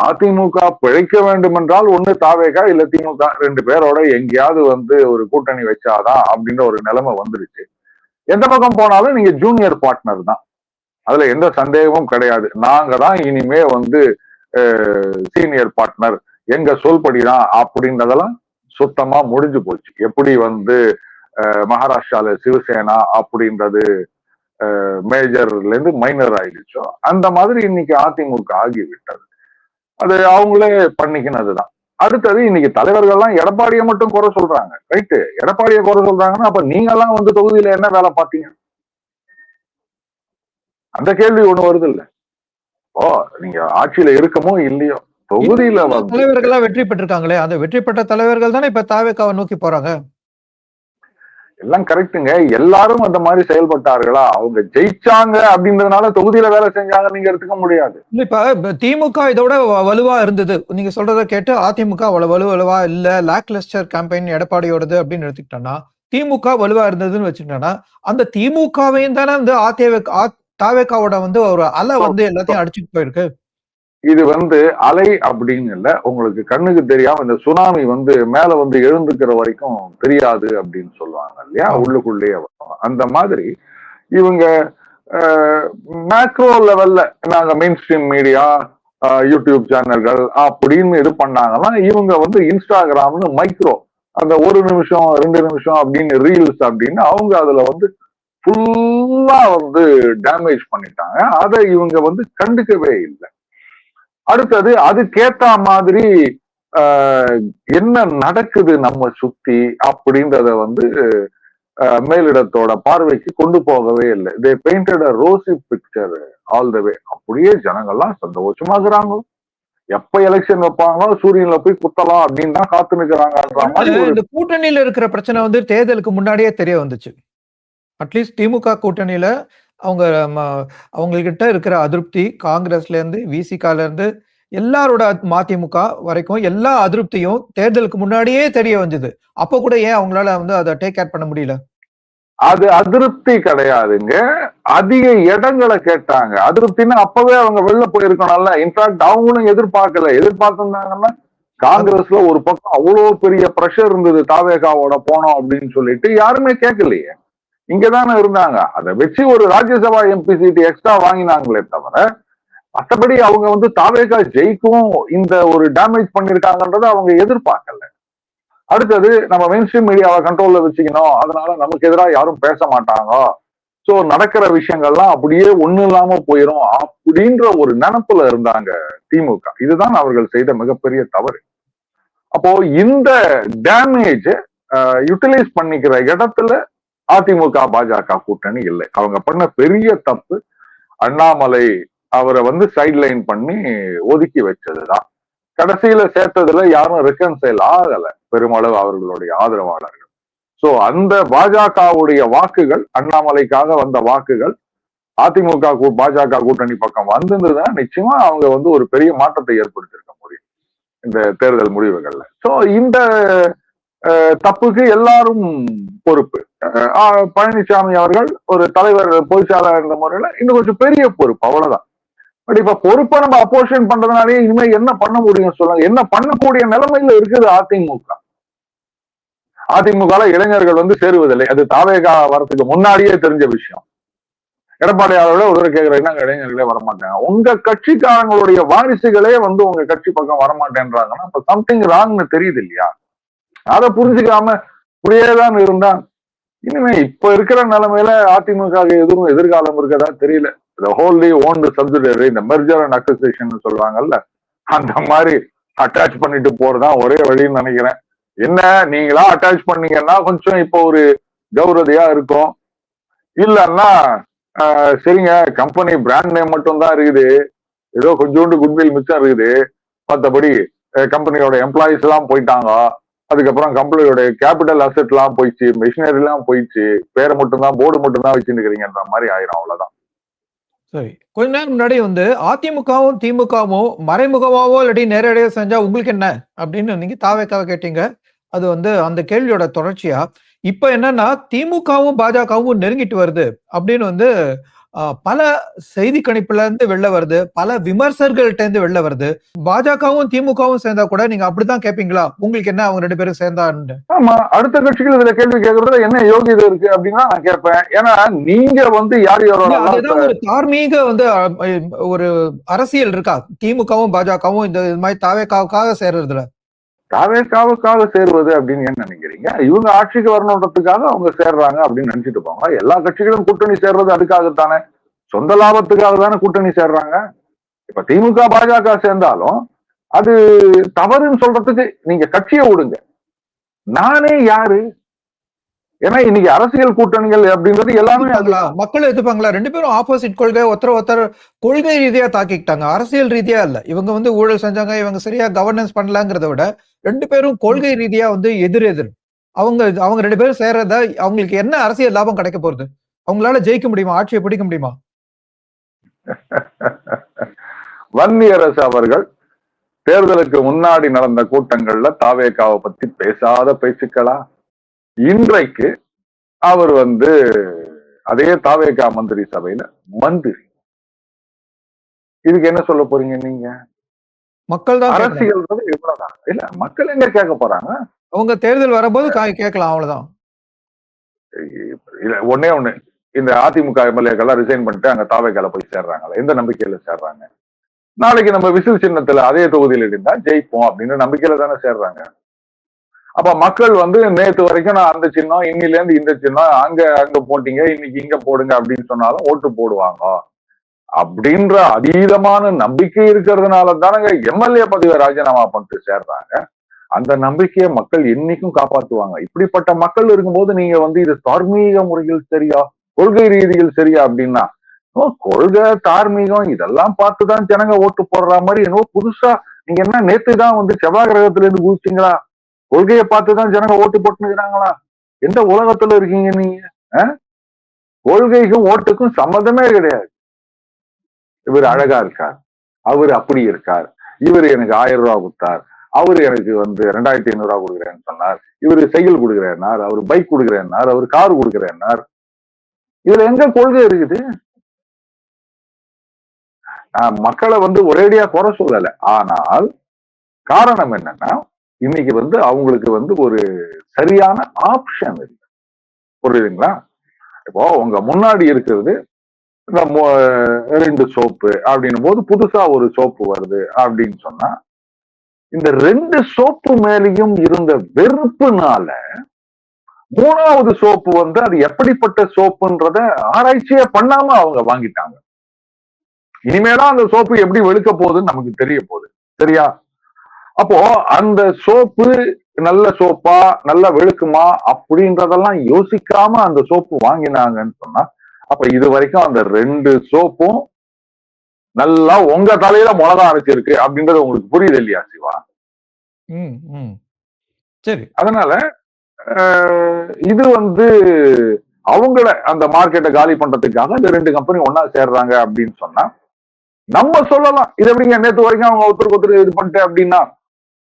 அதிமுக பிழைக்க வேண்டும் என்றால் ஒண்ணு தாவேகா இல்ல திமுக 2 பேரோட எங்கேயாவது வந்து ஒரு கூட்டணி வச்சாதான் அப்படின்ற ஒரு நிலைமை வந்துருச்சு. எந்த பக்கம் போனாலும் நீங்க ஜூனியர் பார்ட்னர் தான், அதுல எந்த சந்தேகமும் கிடையாது. நாங்க தான் இனிமே வந்து சீனியர் பார்ட்னர், எங்க சொல்படிதான் அப்படின்றதெல்லாம் சுத்தமா முடிஞ்சு போச்சு. எப்படி வந்து மகாராஷ்டிரால சிவசேனா அப்படின்றது மேஜர்ல இருந்து மைனர் ஆயிடுச்சோ அந்த மாதிரி இன்னைக்கு அதிமுக ஆகிவிட்டது. அது அவங்களே பண்ணிக்கினதுதான். அடுத்தது இன்னைக்கு தலைவர்கள்லாம் எடப்பாடியை மட்டும் குறை சொல்றாங்க. ரைட்டு, எடப்பாடியை குறை சொல்றாங்கன்னா அப்ப நீங்க எல்லாம் வந்து தொகுதியில என்ன வேலை பார்த்தீங்க? அந்த கேள்வி ஒண்ணு வருது இல்ல. ஓ நீங்க ஆட்சியில இருக்கமோ இல்லையோ தொகுதியில வந்து தலைவர்களா வெற்றி பெற்றிருக்காங்களே, அந்த வெற்றி பெற்ற தலைவர்கள் தானே இப்ப தாவேகாவை நோக்கி போறாங்க. எல்லாம் கரெக்டுங்க. எல்லாரும் அந்த மாதிரி செயல்பட்டார்களா? அவங்க ஜெயிச்சாங்க அப்படின்றதுனால தொகுதியில வேலை செஞ்சாங்க நீங்க எடுத்துக்க முடியாது. இப்ப திமுக இதோட வலுவா இருந்தது. நீங்க சொல்றத கேட்டு அதிமுக அவ்வளவு வலுவா இல்ல, லாக்லஸ்டர் கேம்பெயின் எடப்பாடியோடது அப்படின்னு எடுத்துக்கிட்டோம்னா, திமுக வலுவா இருந்ததுன்னு வச்சுக்கிட்டோம்னா, அந்த திமுகவையும் தானே வந்து தாவேகாவோட வந்து ஒரு அலை வந்து எல்லாத்தையும் அடிச்சுட்டு போயிருக்கு. இது வந்து அலை அப்படின்னு இல்ல, உங்களுக்கு கண்ணுக்கு தெரியாம இந்த சுனாமி வந்து மேல வந்து எழுந்துக்கிற வரைக்கும் தெரியாது அப்படின்னு சொல்லுவாங்க இல்லையா, உள்ளுக்குள்ளேயே அந்த மாதிரி இவங்க மேக்ரோ லெவல்ல நாங்க மெயின் ஸ்ட்ரீம் மீடியா யூடியூப் சேனல்கள் அப்படின்னு இது பண்ணாங்கன்னா, இவங்க வந்து இன்ஸ்டாகிராம்னு மைக்ரோ அந்த 1 நிமிஷம் 2 நிமிஷம் அப்படின்னு ரீல்ஸ் அப்படின்னு அவங்க அதுல வந்து ஃபுல்லா வந்து டேமேஜ் பண்ணிட்டாங்க. அதை இவங்க வந்து கண்டுக்கவே இல்லை. அடுத்தது அதுக்கேத்த மாதிரி என்ன நடக்குது நம்ம சுத்தி அப்படின்றத வந்து மேலிடத்தோட பார்வைக்கு கொண்டு போகவே இல்லை. They painted a rosy picture all the way. அப்படியே ஜனங்கள்லாம் சந்தோஷமாக்குறாங்க. எப்ப எலெக்ஷன் வைப்பாங்களோ சூரியன்ல போய் குத்தலாம் அப்படின்னு தான் காத்து நிக்கிறாங்க. இந்த கூட்டணியில இருக்கிற பிரச்சனை வந்து தேர்தலுக்கு முன்னாடியே தெரிய வந்துச்சு. அட்லீஸ்ட் திமுக கூட்டணியில அவங்ககிட்ட இருக்கிற அதிருப்தி, காங்கிரஸ்ல இருந்து விசிகால இருந்து எல்லாரோட மதிமுக வரைக்கும் எல்லா அதிருப்தியும் தேர்தலுக்கு முன்னாடியே தெரிய வந்தது. அப்ப கூட ஏன் அவங்களால வந்து அதை டேக் கேர் பண்ண முடியல? அது அதிருப்தி கிடையாதுங்க, அதிக இடங்களை கேட்டாங்க. அதிருப்தின்னு அப்பவே அவங்க வெளில போயிருக்கணும்ல. இன்ஃபேக்ட் அவங்களும் எதிர்பார்த்திருந்தாங்கன்னா காங்கிரஸ்ல ஒரு பக்கம் அவ்வளவு பெரிய பிரஷர் இருந்தது தாவேகாவோட போனோம் அப்படின்னு சொல்லிட்டு யாருமே கேட்கலையே. இங்கதானே இருந்தாங்க. அதை வச்சு ஒரு ராஜ்யசபா எம்பி சீட் எக்ஸ்ட்ரா வாங்கினாங்களே தவிர மற்றபடி அவங்க வந்து தாவேகா ஜெயிக்கும் இந்த ஒரு டேமேஜ் பண்ணிருக்காங்கன்றதை அவங்க எதிர்பார்க்கல. அடுத்தது நம்ம மெயின் ஸ்ட்ரீம் மீடியாவை கண்ட்ரோல்ல வச்சுக்கணும், அதனால நமக்கு எதிராக யாரும் பேச மாட்டாங்க, சோ நடக்கிற விஷயங்கள்லாம் அப்படியே ஒண்ணு இல்லாம போயிடும் அப்படின்ற ஒரு நினைப்புல இருந்தாங்க திமுக. இதுதான் அவர்கள் செய்த மிகப்பெரிய தவறு. அப்போ இந்த டேமேஜ் யூட்டிலைஸ் பண்ணிக்கிற இடத்துல அதிமுக பாஜக கூட்டணி இல்லை. அவங்க பண்ண பெரிய தப்பு அண்ணாமலை அவரை வந்து சைட்லைன் பண்ணி ஒதுக்கி வச்சதுதான். கடைசியில சேர்த்ததுல யாரும் ரெக்கன்சைல் ஆகல பெருமளவு அவர்களுடைய ஆதரவாளர்கள். சோ அந்த பாஜகவுடைய வாக்குகள், அண்ணாமலைக்காக வந்த வாக்குகள் அதிமுக பாஜக கூட்டணி பக்கம் வந்திருந்ததுன்னா நிச்சயமா அவங்க வந்து ஒரு பெரிய மாற்றத்தை ஏற்படுத்தியிருக்க முடியும் இந்த தேர்தல் முடிவுகள்ல. சோ இந்த தப்புக்கு எல்லாரும் பொறுப்பு. பழனிசாமி அவர்கள் ஒரு தலைவர் பொதுச்செயலாளர் என்ற முறையில இன்னும் கொஞ்சம் பெரிய பொறுப்பு, அவ்வளவுதான். பட் இப்ப பொறுப்பை நம்ம அப்போசிஷன் பண்றதுனாலே இனிமே என்ன பண்ண முடியும் சொல்லுங்க? என்ன பண்ணக்கூடிய நிலைமையில இருக்குது அதிமுக. அதிமுக இளைஞர்கள் வந்து சேருவதில்லை, அது தாவேகா வரத்துக்கு முன்னாடியே தெரிஞ்ச விஷயம். எடப்பாடியாரோட ஒரு கேட்கிறீங்கன்னா இளைஞர்களே வரமாட்டாங்க. உங்க கட்சிக்காரங்களுடைய வாரிசுகளே வந்து உங்க கட்சி பக்கம் வரமாட்டேன்றாங்கன்னா இப்ப சம்திங் ராங்னு தெரியுது இல்லையா? அதை புரிஞ்சுக்காம இப்படியேதான் இருந்தா இனிமே இப்ப இருக்கிற நிலைமையில அதிமுக எதுவும் எதிர்காலம் இருக்கதா தெரியல. இந்த ஹோல்லி ஓன்டு சப்சிடரி, இந்த மெர்ஜர் அண்ட் அக்விசிஷன் சொல்றாங்கல்ல, அந்த மாதிரி அட்டாச் பண்ணிட்டு போறதுதான் ஒரே வழின்னு நினைக்கிறேன். என்ன நீங்களா அட்டாச் பண்ணீங்கன்னா கொஞ்சம் இப்போ ஒரு கௌரவதையா இருக்கும். இல்லன்னா சரிங்க கம்பெனி பிராண்ட் நேம் மட்டும் தான் இருக்குது, ஏதோ கொஞ்சோண்டு குட்வில் மிச்சம் இருக்குது, மற்றபடி கம்பெனியோட எம்ப்ளாயிஸ் எல்லாம் போயிட்டாங்க, அதுக்கப்புறம் கம்பெனியோட கேபிட்டல் அசெட் எல்லாம் போயிடுச்சு, மிஷினரி எல்லாம் போயிடுச்சு, பேரை மட்டும்தான் போர்டு மட்டும் தான் வச்சுருக்கிறீங்கன்ற மாதிரி ஆயிரும். அவ்வளவுதான். சரி, கொஞ்ச நேரம் முன்னாடி வந்து அதிமுகவும் திமுகவும் மறைமுகமாவோ இல்லாட்டி நேரடியாக செஞ்சா உங்களுக்கு என்ன அப்படின்னு நீங்க தாவேக்காவை கேட்டீங்க. அது வந்து அந்த கேள்வியோட தொடர்ச்சியா இப்ப என்னன்னா திமுகவும் பாஜகவும் நெருங்கிட்டு வருது அப்படின்னு வந்து பல செய்தி கணிப்புல இருந்து வெளில வருது, பல விமர்சகர்கள்ட்ட இருந்து வெளில வருது. பாஜகவும் திமுகவும் சேர்ந்தா கூட நீங்க அப்படித்தான் கேட்பீங்களா? உங்களுக்கு என்ன அவங்க 2 பேரும் சேர்ந்தான்னு? ஆமா, அடுத்த கட்சிகள் இதுல கேள்வி கேட்கறதுல என்ன யோகியதை இருக்கு அப்படின்னா நான் கேட்பேன். ஏன்னா நீங்க வந்து யார் யாரோட ஒரு தார்மீக வந்து ஒரு அரசியல் இருக்கா திமுகவும் பாஜகவும் இந்த மாதிரி தாவேக்காவுக்காக சேர்றதுல? தாவேக்காவுக்காக சேருவது அப்படின்னு ஏன் நினைக்கிறீங்க? இவங்க ஆட்சிக்கு வரணுன்றதுக்காக அவங்க சேர்றாங்க அப்படின்னு நினைச்சிட்டு போங்க. எல்லா கட்சிகளும் கூட்டணி சேர்றது அதுக்காகத்தானே, சொந்த லாபத்துக்காக தானே கூட்டணி சேர்றாங்க. இப்ப திமுக பாஜக சேர்ந்தாலும் அது தவறுன்னு சொல்றதுக்கு நீங்க கட்சியை விடுங்க, நானே யாரு? ஏன்னா இன்னைக்கு அரசியல் கூட்டணிகள் அப்படின்றது எல்லாமே மக்கள் எதிர்ப்பாங்களா? 2 பேரும் ஆப்போசிட் கொள்கை, ஒருத்தர் கொள்கை ரீதியா தாக்கிட்டாங்க, அரசியல் ரீதியா இல்ல. இவங்க வந்து ஊழல் செஞ்சாங்க, இவங்க சரியா கவர்னன்ஸ் பண்ணலாங்கிறத விட 2 பேரும் கொள்கை ரீதியா வந்து எதிர். அவங்க 2 பேரும் சேர்றத அவங்களுக்கு என்ன அரசியல் லாபம் கிடைக்க போறது? அவங்களால ஜெயிக்க முடியுமா? ஆட்சியை பிடிக்க முடியுமா? வன்னியரசு அவர்கள் தேர்தலுக்கு முன்னாடி நடந்த கூட்டங்கள்ல தாவேகாவை பத்தி பேசாத பேச்சுக்களா? இன்றைக்கு அவர் வந்து அதே தாவேகா மந்திரி சபையில மந்திரி. இதுக்கு என்ன சொல்ல போறீங்க நீங்க? மக்கள் தான் அரசியல் இவ்வளவுதான். இல்ல மக்கள் எங்க கேட்க போறாங்க? அவங்க தேர்தல் வரும்போது கேட்கலாம், அவ்வளவுதான். இல்ல ஒன்னே ஒண்ணு, இந்த அதிமுக எம்எல்ஏக்கெல்லாம் ரிசைன் பண்ணிட்டு அங்க தாவேகால போய் சேர்றாங்களா? எந்த நம்பிக்கையில சேர்றாங்க? நாளைக்கு நம்ம விசில் சின்னத்துல அதே தொகுதியில் இருந்தா ஜெயிப்போம் அப்படின்னு நம்பிக்கையில தானே சேர்றாங்க. அப்ப மக்கள் வந்து நேத்து வரைக்கும் நான் அந்த சின்னம், இன்னில இருந்து இந்த சின்னம், அங்க போட்டீங்க, இன்னைக்கு இங்க போடுங்க அப்படின்னு சொன்னாலும் ஓட்டு போடுவாங்க அப்படின்ற அதீதமான நம்பிக்கை இருக்கிறதுனால தானங்க எம்எல்ஏ பதவியை ராஜினாமா பண்ணிட்டு சேர்றாங்க. அந்த நம்பிக்கையை மக்கள் என்னைக்கும் காப்பாற்றுவாங்க. இப்படிப்பட்ட மக்கள் இருக்கும்போது நீங்க வந்து இது தார்மீக முறையில் சரியா, கொள்கை ரீதியில் சரியா அப்படின்னா, கொள்கை தார்மீகம் இதெல்லாம் பார்த்துதான் ஜனங்க ஓட்டு போடுற மாதிரி என்னவோ புதுசா நீங்க என்ன நேத்துதான் வந்து செவ்வாய் கிரகத்துல இருந்து குதிச்சீங்களா? கொள்கையை பார்த்துதான் ஜனங்க ஓட்டு போட்டுக்கிறாங்களா? எந்த உலகத்துல இருக்கீங்க நீங்க? கொள்கைக்கும் ஓட்டுக்கும் சம்மந்தமே கிடையாது. இவர் அழகா இருக்கார், அவரு அப்படி இருக்கார், இவர் எனக்கு 1000 ரூபாய் கொடுத்தார், அவரு எனக்கு வந்து 2500 ரூபாய் கொடுக்குறேன்னு சொன்னார், இவரு சைக்கிள் கொடுக்குறேன்னார், அவரு பைக் கொடுக்குறேன்னார், அவரு கார் கொடுக்குறேன்னார். இதுல எங்க கொள்கை இருக்குது? மக்களை வந்து ஒரேடியா குறை சொல்லல. ஆனால் காரணம் என்னன்னா இன்னைக்கு வந்து அவங்களுக்கு வந்து ஒரு சரியான ஆப்ஷன் இல்லை. புரியுதுங்களா? இப்போ உங்க முன்னாடி இருக்கிறது இந்த 2 சோப்பு அப்படின்னும் போது புதுசா ஒரு சோப்பு வருது அப்படின்னு சொன்னா இந்த 2 சோப்பு மேலேயும் இருந்த வெறுப்புனால 3வது சோப்பு வந்து அது எப்படிப்பட்ட சோப்புன்றத ஆராய்ச்சியே பண்ணாம அவங்க வாங்கிட்டாங்க. இனிமேதான் அந்த சோப்பு எப்படி வெளுக்க போகுதுன்னு நமக்கு தெரிய போகுது. சரியா? அப்போ அந்த சோப்பு நல்ல சோப்பா, நல்லா வெளுக்குமா அப்படின்றதெல்லாம் யோசிக்காம அந்த சோப்பு வாங்கினாங்கன்னு சொன்னா, அப்ப இது வரைக்கும் அந்த 2 சோப்பும் நல்லா உங்க தலையில மிளகா அரைச்சிருக்கு அப்படின்றது உங்களுக்கு புரியுது இல்லையா சிவா? சரி. அதனால இது வந்து அவங்கள அந்த மார்க்கெட்டை காலி பண்றதுக்காக இந்த 2 கம்பெனி ஒன்னா சேர்றாங்க அப்படின்னு சொன்னா நம்ம சொல்லலாம். இது எப்படிங்க நேற்று வரைக்கும் அவங்க ஒருத்தருக்கு இது பண்ணிட்டு அப்படின்னா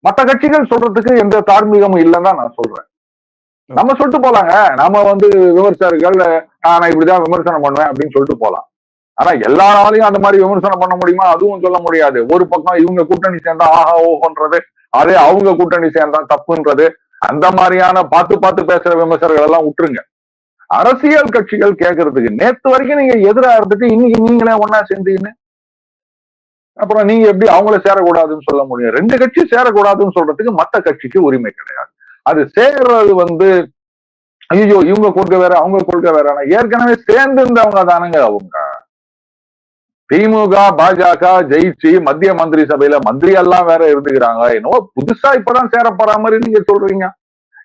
மற்ற கட்சிகள் சொல்றதுக்கு எந்த தார்மீகமும் இல்லைன்னு தான் நான் சொல்றேன். நம்ம சொல்லிட்டு போலாங்க. நாம வந்து விமர்சகர்கள் நான் இப்படிதான் விமர்சனம் பண்ணுவேன் அப்படின்னு சொல்லிட்டு போலாம். ஆனா எல்லா நாளையும் அந்த மாதிரி விமர்சனம் பண்ண முடியுமா? அதுவும் சொல்ல முடியாது. ஒரு பக்கம் இவங்க கூட்டணி சேர்ந்தா ஆஹா ஓஹோன்றது, அதே அவங்க கூட்டணி சேர்ந்தா தப்புன்றது, அந்த மாதிரியான பார்த்து பேசுற விமர்சகர்கள் எல்லாம் விட்டுருங்க. அரசியல் கட்சிகள் கேட்கறதுக்கு நேற்று வரைக்கும் நீங்க எதிராக இருந்துட்டு இன்னைக்கு நீங்களே ஒன்னா சேர்ந்தீங்கன்னு அப்புறம் நீங்க எப்படி அவங்கள சேரக்கூடாதுன்னு சொல்ல முடியும்? 2 கட்சி சேரக்கூடாதுன்னு சொல்றதுக்கு மத்த கட்சிக்கு உரிமை கிடையாது. அது சேர்றது வந்து ஐயோ இவங்க கொள்கை வேற அவங்க கொள்கை வேற, ஏற்கனவே சேர்ந்து இருந்தவங்க தானுங்க அவங்க. திமுக பாஜக ஜெயிச்சு மத்திய மந்திரி சபையில மந்திரி எல்லாம் வேற இருந்துக்கிறாங்க. என்னவோ புதுசா இப்பதான் சேர போற மாதிரி நீங்க சொல்றீங்க.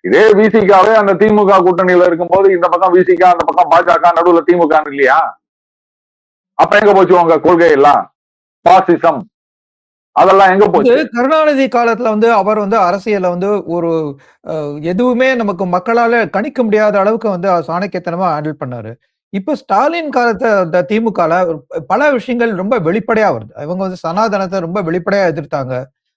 இதே விசிகாவே அந்த திமுக கூட்டணியில இருக்கும்போது இந்த பக்கம் விசிகா அந்த பக்கம் பாஜக நடுவுல திமுக இல்லையா? அப்ப எங்க போச்சு உங்க கொள்கை எல்லாம்? பாசிசம் அதெல்லாம் எங்க போச்சு? கருணாநிதி காலத்துல வந்து அவர் வந்து அரசியல வந்து ஒரு எதுவுமே நமக்கு மக்களால கணிக்க முடியாத அளவுக்கு வந்து சாணக்கியத்தனமா ஹேண்டில் பண்ணாரு. இப்ப ஸ்டாலின் காலத்தை திமுகல பல விஷயங்கள் ரொம்ப வெளிப்படையா வருது. இவங்க வந்து சனாதனத்தை ரொம்ப வெளிப்படையா எதிர்த்தாங்க.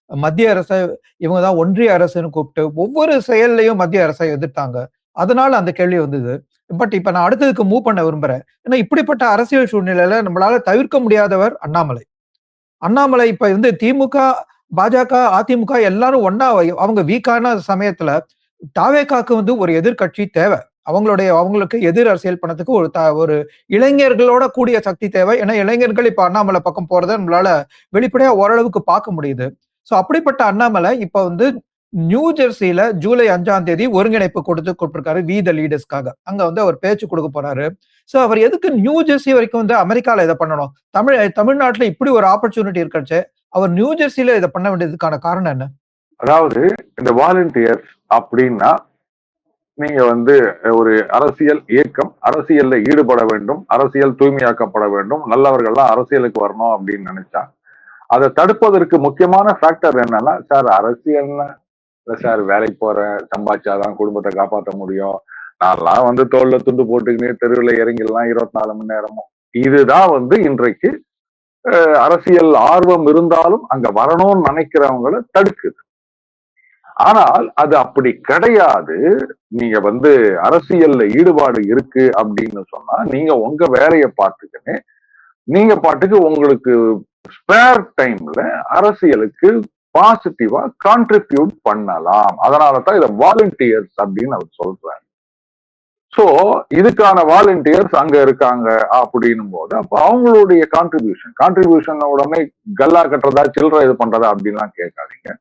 மத்திய அரசை இவங்க தான் ஒன்றிய அரசுன்னு கூப்பிட்டு ஒவ்வொரு செயல்லையும் மத்திய அரசை எதிர்த்தாங்க. அதனால அந்த கேள்வி வந்தது. பட் இப்ப நான் அடுத்ததுக்கு மூவ் பண்ண விரும்புறேன். ஏன்னா இப்படிப்பட்ட அரசியல் சூழ்நிலையில நம்மளால தவிர்க்க முடியாதவர் அண்ணாமலை. அண்ணாமலை இப்ப வந்து திமுக, பாஜக, அதிமுக எல்லாரும் ஒன்னா அவங்க வீக்கான சமயத்துல தாவேகாக்கு வந்து ஒரு எதிர்கட்சி தேவை. அவங்களுக்கு எதிர் அரசியல் பண்ணதுக்கு ஒரு இளைஞர்களோட கூடிய சக்தி தேவை. ஏன்னா இளைஞர்கள் இப்ப அண்ணாமலை பக்கம் போறதை நம்மளால வெளிப்படையா ஓரளவுக்கு பார்க்க முடியுது. சோ அப்படிப்பட்ட அண்ணாமலை இப்ப வந்து நியூ ஜெர்சியில ஜூலை 5ஆம் தேதி ஒருங்கிணைப்பு கொடுத்திருக்காரு வி த லீடர்ஸ்க்காக. அங்க வந்து அவர் பேச்சு கொடுக்க போறாரு. சோ அவர் எதுக்கு நியூ ஜெர்சி வரைக்கும் வந்து அமெரிக்கால இதை பண்ணணும்? தமிழ்நாட்டுல இப்படி ஒரு ஆப்பர்ச்சுனிட்டி இருக்கச்சு அவர் நியூ ஜெர்சியில இதை பண்ண வேண்டியதுக்கான காரணம் என்ன? அதாவது இந்த வாலண்டியர்ஸ் அப்படின்னா நீங்க வந்து ஒரு அரசியல் இயக்கம் அரசியல்ல ஈடுபட வேண்டும், அரசியல் தூய்மையாக்கப்பட வேண்டும், நல்லவர்கள்லாம் அரசியலுக்கு வரணும் அப்படின்னு நினைச்சா அதை தடுப்பதற்கு முக்கியமான ஃபேக்டர் என்னன்னா, சார் அரசியல்னா இல்ல சார் வேலைக்கு போறேன், சம்பாதிச்சாதான் குடும்பத்தை காப்பாற்ற முடியும், நான்லாம் வந்து தோல்ல துண்டு போட்டுக்கினே தெருவில் இறங்கிடலாம் 24 மணி நேரமும். இதுதான் வந்து இன்றைக்கு அரசியல் ஆர்வம் இருந்தாலும் அங்க வரணும்னு நினைக்கிறவங்களை தடுக்குது. ஆனால் அது அப்படி கிடையாது. நீங்க வந்து அரசியல்ல ஈடுபாடு இருக்கு அப்படின்னு சொன்னா நீங்க உங்க வேலையை பார்த்துக்கினே நீங்க பாட்டுக்கு உங்களுக்கு ஸ்பேர் டைம்ல அரசியலுக்கு பாசிட்டிவா கான்ட்ரிபியூட் பண்ணலாம். அதனாலதான் இதை வாலண்டியர்ஸ் அப்படின்னு அவர் சொல்றாரு. சோ இதுக்கான வாலண்டியர்ஸ் அங்க இருக்காங்க அப்படின்னும் போது அப்ப அவங்களுடைய கான்ட்ரிபியூஷன் உடனே கல்லா கட்டுறதா சில்லறை இது பண்றதா அப்படின்லாம் கேட்காதீங்க.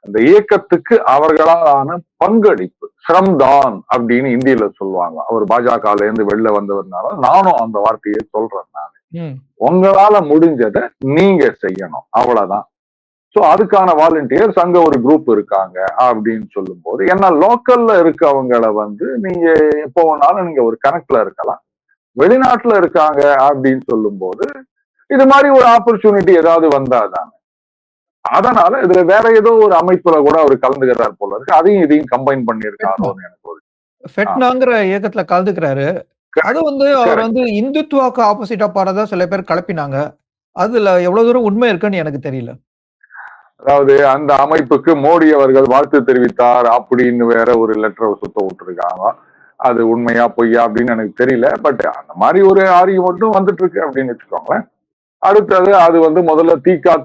அந்த இயக்கத்துக்கு அவர்களான பங்களிப்பு ஸ்ரம்தான் அப்படின்னு இந்தியில சொல்லுவாங்க. அவர் பாஜகல இருந்து வெளில வந்தவர்னால நானும் அந்த வார்த்தையை சொல்றேன். நான் உங்களால முடிஞ்சதை நீங்க செய்யணும், அவ்வளவுதான். சோ அதுக்கான வாலண்டியர்ஸ் அங்க ஒரு குரூப் இருக்காங்க அப்படின்னு சொல்லும் போது ஏன்னா லோக்கல்ல இருக்கவங்களை வந்து நீங்க எப்போ வேணாலும் நீங்க ஒரு கணக்குல இருக்கலாம். வெளிநாட்டுல இருக்காங்க அப்படின்னு சொல்லும் போது இது மாதிரி ஒரு ஆப்பர்ச்சுனிட்டி ஏதாவது வந்தாதாங்க. அதனால இதுல வேற ஏதோ ஒரு அமைப்புல கூட அவர் கலந்துக்கிறார் போல இருக்கு. அதையும் இதையும் கம்பைன் பண்ணிருக்காரோன்னு எனக்கு ஒரு ஃபெட்னாங்கிற இயக்கத்துல கலந்துக்கிறாரு. அது வந்து அவர் வந்து இந்துத்துவாக்கு ஆப்போசிட்டா போறதா சில பேர் கிளப்பினாங்க. அதுல எவ்வளவு தூரம் உண்மை இருக்குன்னு எனக்கு தெரியல. அதாவது அந்த அமைப்புக்கு மோடி அவர்கள் வாழ்த்து தெரிவித்தார் அப்படின்னு வேற ஒரு லெட்டர் சுத்த விட்டுருக்காங்க. அது உண்மையா பொய்யா அப்படின்னு எனக்கு தெரியல. பட் அந்த மாதிரி ஒரு ஆர்கியூமெண்ட்டும் வந்துட்டு இருக்கு அப்படின்னு வச்சுக்கோங்களேன். அடுத்தது அது வந்து முதல்ல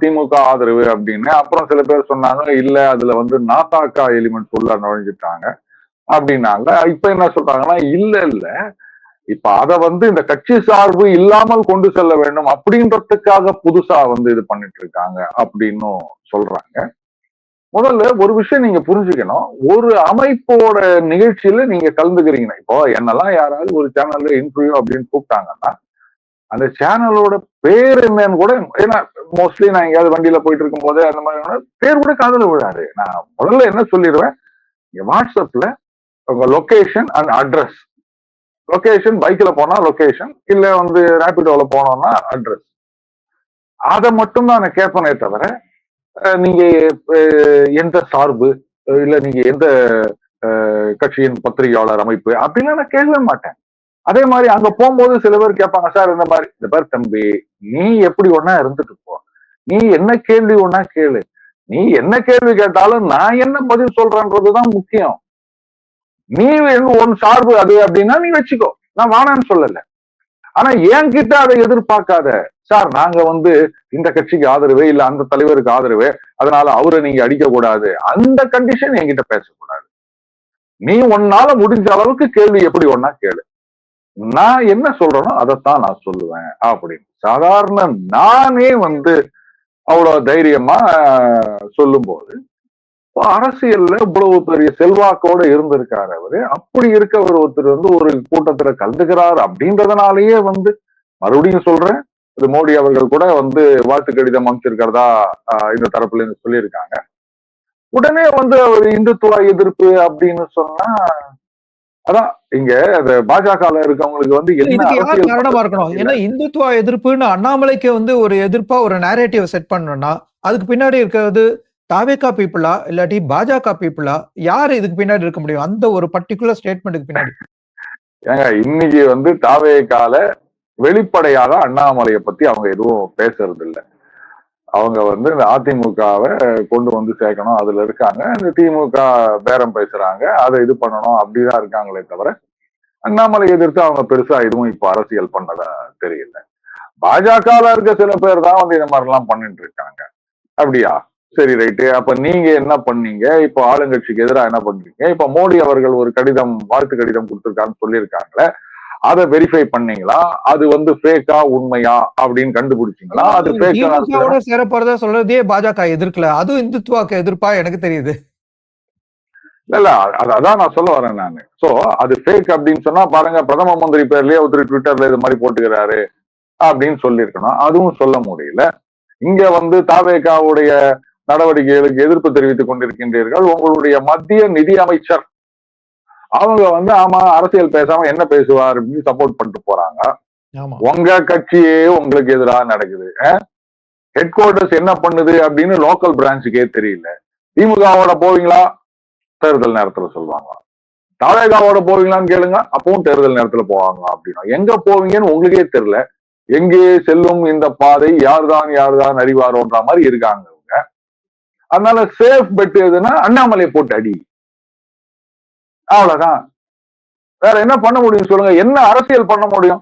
திமுக ஆதரவு அப்படின்னு, அப்புறம் சில பேர் சொன்னாங்க இல்ல அதுல வந்து நாதாக்கா எலிமெண்ட்ஸ் உள்ள நுழைஞ்சிட்டாங்க அப்படின்னாங்க. இப்ப என்ன சொல்றாங்கன்னா இல்ல இப்ப அத வந்து இந்த கட்சி சார்பு இல்லாமல் கொண்டு செல்ல வேண்டும் அப்படின்றதுக்காக புதுசா வந்து இது பண்ணிட்டு இருக்காங்க அப்படின்னு சொல்றாங்க. முதல்ல ஒரு விஷயம் நீங்க புரிஞ்சுக்கணும். ஒரு அமைப்போட நிகழ்ச்சியில நீங்க கலந்துக்கிறீங்கன்னா, இப்போ என்னெல்லாம் யாராவது ஒரு சேனல்ல இன்டர்வியூ அப்படின்னு கூப்பிட்டாங்கன்னா, அந்த சேனலோட பேர் என்னன்னு கூட, ஏன்னா மோஸ்ட்லி நான் எங்கேயாவது வண்டியில போயிட்டு இருக்கும் போது அந்த மாதிரி பேர் கூட காதுல விழாது. நான் முதல்ல என்ன சொல்லிடுவேன், வாட்ஸ்அப்ல உங்க லொகேஷன் அண்ட் அட்ரஸ், லொகேஷன் பைக்ல போனா லொகேஷன், இல்ல வந்து ரேபிடோல போனோம்னா அட்ரஸ், அதை மட்டும் தான் நான் கேட்பனே தவிர நீங்க எந்த சார்பு, இல்ல நீங்க எந்த கட்சியின் பத்திரிகையாளர் அமைப்பு அப்படின்னு நான் கேட்கவே மாட்டேன். அதே மாதிரி அங்க போகும்போது சில பேர் கேட்பாங்க, சார் இந்த மாதிரி, இந்த பேர் தம்பி, நீ எப்படி ஒன்னா இருந்துட்டு போ, நீ என்ன கேள்வி ஒன்னா கேளு, நீ என்ன கேள்வி கேட்டாலும் நான் என்ன பதில் சொல்றேன்றதுதான் முக்கியம். நீ ஒன் சார்பு அது அப்படின்னா நீ வச்சுக்கோ, நான் வானான்னு சொல்லல. ஆனா என்கிட்ட அதை எதிர்பார்க்காத, சார் நாங்க வந்து இந்த கட்சிக்கு ஆதரவு, இல்ல அந்த தலைவருக்கு ஆதரவு, அதனால அவரை நீங்க அடிக்க கூடாது, அந்த கண்டிஷன் என்கிட்ட பேசக்கூடாது. நீ உன்னால முடிஞ்ச அளவுக்கு கேள்வி எப்படி ஒன்னா கேளு, நான் என்ன சொல்றேனோ அதைத்தான் நான் சொல்லுவேன் அப்படின்னு சாதாரண நானே வந்து அவ்வளவு தைரியமா சொல்லும் போது, அரசியல்ல இவ்வளவு பெரிய செல்வாக்கோட இருந்திருக்காரு அவரு. அப்படி இருக்கவர் ஒருத்தர் வந்து ஒரு கூட்டத்துல கலந்துக்கிறார் அப்படின்றதுனாலயே வந்து, மறுபடியும் சொல்றேன், இது மோடி அவர்கள் கூட வந்து வாழ்த்து கடிதம் அமைச்சிருக்கிறதா இந்த தரப்புல இருந்து சொல்லியிருக்காங்க. உடனே வந்து அவர் இந்துத்துவ எதிர்ப்பு அப்படின்னு சொன்னா, அதான் இங்க அந்த பாஜக இருக்கவங்களுக்கு வந்து என்ன இதுக்கு யார் அரசியல் காரணமா இருக்கணும்? ஏன்னா இந்துத்துவ எதிர்ப்புன்னு அண்ணாமலைக்கு வந்து ஒரு எதிர்ப்பா ஒரு நேரேட்டிவ் செட் பண்ணணும்னா, அதுக்கு பின்னாடி இருக்கிறது தாவேகா பீப்புளா இல்லாட்டி பாஜக பீப்புளா, யாரு இதுக்கு பின்னாடி இருக்க முடியும்? அந்த ஒரு பர்டிகுலர் ஸ்டேட்மெண்ட்டுக்கு பின்னாடி. ஏங்க இன்னைக்கு வந்து தாவேகால வெளிப்படையாக அண்ணாமலையை பத்தி அவங்க எதுவும் பேசுறது இல்லை. அவங்க வந்து இந்த அதிமுகவை கொண்டு வந்து சேர்க்கணும் அதுல இருக்காங்க, இந்த திமுக பேரம் பேசுறாங்க, அதை இது பண்ணணும் அப்படிதான் இருக்காங்களே தவிர, அண்ணாமலை எதிர்த்து அவங்க பெருசா எதுவும் இப்ப அரசியல் பண்ணதா தெரியல. பாஜகல இருக்க சில பேர் தான் வந்து இந்த மாதிரி எல்லாம் பண்ணிட்டு இருக்காங்க. அப்படியா, சரி ரைட்டு. அப்ப நீங்க என்ன பண்ணீங்க, இப்ப ஆளுங்கட்சிக்கு எதிராக என்ன பண்றீங்க? இப்ப மோடி அவர்கள் ஒரு கடிதம், வாழ்த்து கடிதம் கொடுத்திருக்கான்னு சொல்லியிருக்காங்களே, அதை வெரிஃபை பண்ணீங்களா? அது வந்து ஃபேக்கா உண்மையா அப்படின்னு கண்டுபிடிச்சீங்களா? அது திமுகவோட சேர போறதா சொல்றதே பாஜக எதிர்க்கல, அதுவும் இந்துத்துவாக்கு எதிர்ப்பா எனக்கு தெரியுது. இல்ல அதான் நான் சொல்ல வரேன் நானு. சோ அது ஃபேக் அப்படின்னு சொன்னா பாருங்க, பிரதம மந்திரி பேர்லயே ஒருத்தர் ட்விட்டர்ல இது மாதிரி போட்டுக்கிறாரு அப்படின்னு சொல்லியிருக்கணும். அதுவும் சொல்ல முடியல. இங்க வந்து தாவேகாவுடைய நடவடிக்கைகளுக்கு எதிர்ப்பு தெரிவித்துக் கொண்டிருக்கின்றீர்கள். உங்களுடைய மத்திய நிதி அமைச்சர் அவங்க வந்து ஆமா அரசியல் பேசாம என்ன பேசுவார் அப்படின்னு சப்போர்ட் பண்ணிட்டு போறாங்க. உங்க கட்சியே உங்களுக்கு எதிராக நடக்குது. ஹெட் குவார்டர்ஸ் என்ன பண்ணுது அப்படின்னு லோக்கல் பிரான்ச்சுக்கே தெரியல. திமுகவோட போவீங்களா, தேர்தல் நேரத்துல சொல்லுவாங்க. தாவேகாவோட போவீங்களான்னு கேளுங்க, அப்பவும் தேர்தல் நேரத்துல போவாங்க. அப்படின்னா எங்க போவீங்கன்னு உங்களுக்கே தெரியல. எங்கே செல்லும் இந்த பாதை, யார்தான் அறிவாரோன்ற மாதிரி இருக்காங்க அவங்க. அதனால சேஃப் பெட் எதுன்னா அண்ணாமலை போட்டு அடி, அவ்வளவுதான். வேற என்ன பண்ண முடியும் சொல்லுங்க? என்ன அரசியல் பண்ண முடியும்?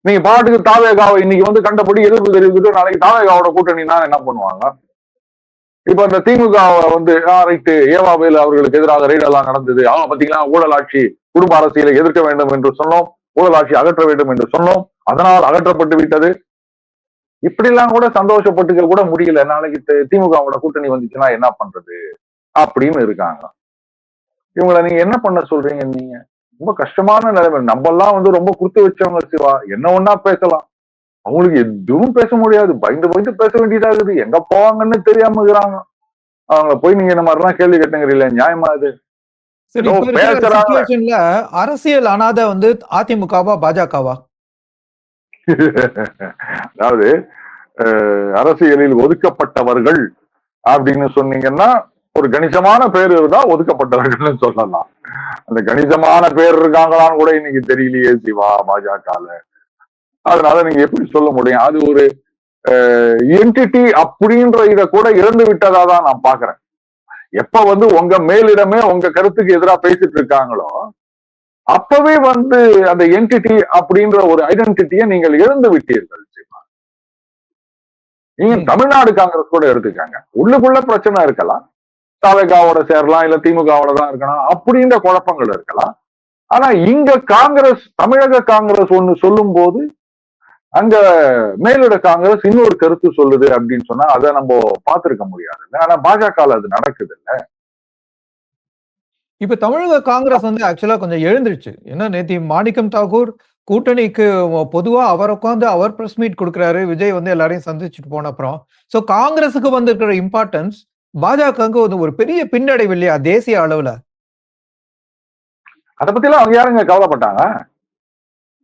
நீங்க பாட்டுக்கு தாவேகாவை இன்னைக்கு வந்து கண்டபடி எதிர்ப்பு தெரிவித்துட்டு நாளைக்கு தாவேகாவோட கூட்டணினா என்ன பண்ணுவாங்க? இப்ப இந்த திமுக வந்து ரைட்டு, ஏவாவேலு அவர்களுக்கு எதிராக ரெய்ட் எல்லாம் நடந்தது, பாத்தீங்கன்னா ஊழல் ஆட்சி, குடும்ப அரசியலை எதிர்க்க வேண்டும் என்று சொன்னோம், ஊழல் ஆட்சி அகற்ற வேண்டும் என்று சொன்னோம், அதனால் அகற்றப்பட்டு விட்டது. இப்படி எல்லாம் கூட சந்தோஷப்பட்டுக்க கூட முடியல. நாளைக்கு திமுகவோட கூட்டணி வந்துச்சுன்னா என்ன பண்றது அப்படின்னு இருக்காங்க. இவங்களை நீங்க என்ன பண்ண சொல்றீங்க? நீங்க ரொம்ப கஷ்டமான நிலைமை. நம்ம எல்லாம் வந்து ரொம்ப குடுத்து வச்சவங்க சிவா, என்ன ஒன்னா பேசலாம், அவங்களுக்கு எதுவும் பேச முடியாது, பயந்து பேச வேண்டியதாகுது, எங்க போவாங்கன்னு தெரியாம இருக்கிறாங்க. அவங்கள போய் நீங்க இந்த மாதிரி எல்லாம் கேள்வி கேட்டுங்கிறீங்களா? நியாயமா இது? அரசியல் அனாத வந்து அதிமுகவா பாஜகவா? அதாவது அரசியலில் ஒதுக்கப்பட்டவர்கள் அப்படின்னு சொன்னீங்கன்னா ஒரு கணிசமான பேர் இருந்தா ஒதுக்கப்பட்டவர்கள்னு சொல்லலாம். அந்த கணிசமான பேர் இருக்காங்களான்னு கூட இன்னைக்கு தெரியலையே சிவா பாஜகல. அதனால நீங்க எப்படி சொல்ல முடியும்? அது ஒரு என்டிட்டி அப்படின்ற இதை கூட இழந்து விட்டதா தான் நான் பாக்குறேன். எப்ப வந்து உங்க மேலிடமே உங்க கருத்துக்கு எதிராக பேசிட்டு இருக்காங்களோ அப்பவே வந்து அந்த என்டிட்டி அப்படின்ற ஒரு ஐடென்டிட்டியை நீங்கள் இழந்து விட்டீர்கள். நீங்க தமிழ்நாடு காங்கிரஸ் கூட எடுத்துக்காங்க, உள்ளுக்குள்ள பிரச்சனை இருக்கலாம், தாவேகாவோட சேரலாம், இல்ல திமுகவோட தான் இருக்கலாம் அப்படின்ற குழப்பங்கள் இருக்கலாம். ஆனா இங்க காங்கிரஸ், தமிழக காங்கிரஸ் ஒண்ணு சொல்லும் போது அங்க மேலிட காங்கிரஸ் இன்னொரு கருத்து சொல்லுது அப்படின்னு சொன்னா அதை நம்ம பார்த்திருக்க முடியாது. ஆனா பாஜக அது நடக்குது. இப்ப தமிழக காங்கிரஸ் வந்து ஆக்சுவலா கொஞ்சம் எழுந்துருச்சு. ஏன்னா நேத்தி மாணிக்கம் தாக்கூர் கூட்டணிக்கு பொதுவா அவர் உட்கார்ந்து அவர் பிரஸ் மீட் குடுக்குறாரு. விஜய் வந்து எல்லாரையும் சந்திச்சுட்டு போன அப்புறம். சோ காங்கிரஸுக்கு வந்திருக்கிற இம்பார்ட்டன்ஸ் பாஜகவுக்கு ஒரு பெரிய பின்னடைவு இல்லையா தேசிய அளவுல? அதை பத்தி எல்லாம் அவங்க யாருங்க கவலைப்பட்டாங்க?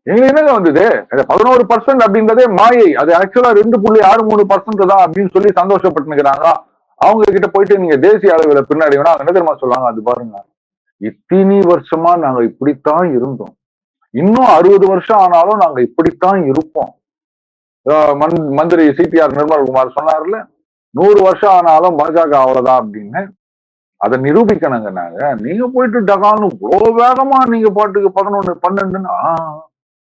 எங்களுக்கு என்னங்க வந்தது? 11% அப்படின்றதே மாயை. அது ஆக்சுவலா 2.63% தான் அப்படின்னு சொல்லி சந்தோஷப்பட்டு நிக்கிறாங்க. அவங்க கிட்ட போயிட்டு நீங்க தேசிய அளவுல பின்னாடி வேணா என்ன தெரியுமா சொல்லுவாங்க? அது பாருங்க, இத்தனை வருஷமா நாங்க இப்படித்தான் இருந்தோம், இன்னும் 60 வருஷம் ஆனாலும் நாங்க இப்படித்தான் இருப்போம். மந்திரி சிடிஆர் நிர்மல்குமார் சொன்னார்ல, 100 வருஷம் ஆனாலும் பாஜக அவ்வளவுதான் அப்படின்னு. அதை நிரூபிக்கணுங்க. நீங்க போயிட்டு டகான்னு இவ்வளவு வேகமா நீங்க பாட்டுக்கு 11 12